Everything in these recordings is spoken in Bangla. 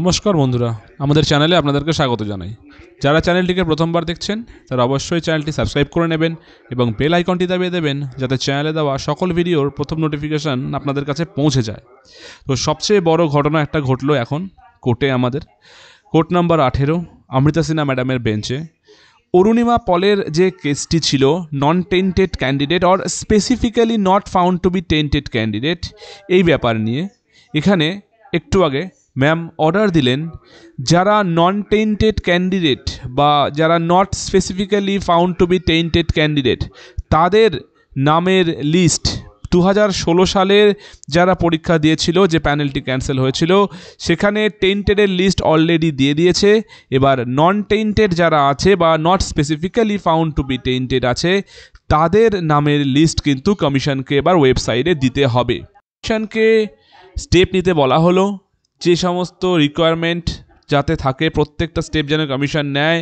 নমস্কার বন্ধুরা, আমাদের চ্যানেলে আপনাদেরকে স্বাগত জানাই। যারা চ্যানেলটিকে প্রথমবার দেখছেন তারা অবশ্যই চ্যানেলটি সাবস্ক্রাইব করে নেবেন এবং বেল আইকনটি দাবিয়ে দেবেন যাতে চ্যানেলে দেওয়া সকল ভিডিওর প্রথম নোটিফিকেশান আপনাদের কাছে পৌঁছে যায়। তো সবচেয়ে বড় ঘটনা একটা ঘটলো এখন কোর্টে, আমাদের কোর্ট নাম্বার 18 অমৃতা সিনহা ম্যাডামের বেঞ্চে অরুণিমা পলের যে কেসটি ছিল, non tainted candidate or specifically not found to be tainted candidate, এই ব্যাপার নিয়ে এখানে একটু আগে ম্যাম অর্ডার দিলেন যারা নন টেন্টেড ক্যান্ডিডেট বা যারা not specifically found to be tainted candidate তাদের নামের লিস্ট 2016 সালের যারা পরীক্ষা দিয়েছিল, যে প্যানেলটি ক্যান্সেল হয়েছিল, সেখানে টেন্টেডের লিস্ট অলরেডি দিয়ে দিয়েছে। এবার নন টেন্টেড যারা আছে বা not specifically found to be tainted আছে তাদের নামের লিস্ট কিন্তু কমিশনকে এবার ওয়েবসাইটে দিতে হবে। কমিশনকে স্টেপ নিতে বলা হলো, যে সমস্ত রিকোয়ারমেন্ট যাতে থাকে প্রত্যেকটা স্টেপ যেন কমিশন নেয়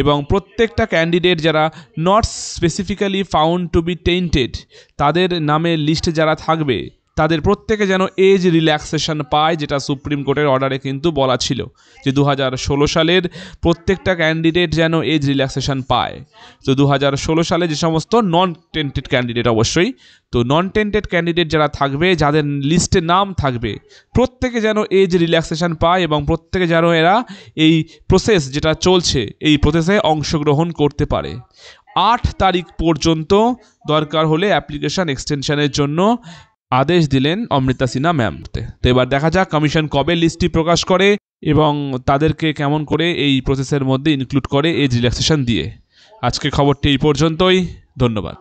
এবং প্রত্যেকটা ক্যান্ডিডেট যারা not specifically found to be tainted তাদের নামের লিস্টে যারা থাকবে তাদের প্রত্যেকে যেন এজ রিল্যাক্সেশন পায়, যেটা সুপ্রিম কোর্টের অর্ডারে কিন্তু বলা ছিল যে 2016 সালের প্রত্যেকটা ক্যান্ডিডেট যেন এজ রিল্যাক্সেশন পায়। তো 2016 সালে যে সমস্ত নন টেন্টেড ক্যান্ডিডেট, অবশ্যই তো নন টেন্টেড ক্যান্ডিডেট যারা থাকবে, যাদের লিস্টে নাম থাকবে, প্রত্যেকে যেন এজ রিল্যাক্সেশন পায় এবং প্রত্যেকে যেন এরা এই প্রসেস যেটা চলছে এই প্রসেসে অংশগ্রহণ করতে পারে। 8 তারিখ পর্যন্ত দরকার হলে অ্যাপ্লিকেশন এক্সটেনশনের জন্য আদেশ দিলেন অমৃতা সিনহা ম্যাম। তো এবার দেখা যাক কমিশন কবে লিস্টটি প্রকাশ করে এবং তাদেরকে কেমন করে এই প্রসেসের মধ্যে ইনক্লুড করে এজ রিল্যাক্সেশন দিয়ে। আজকে খবরটি এই পর্যন্তই, ধন্যবাদ।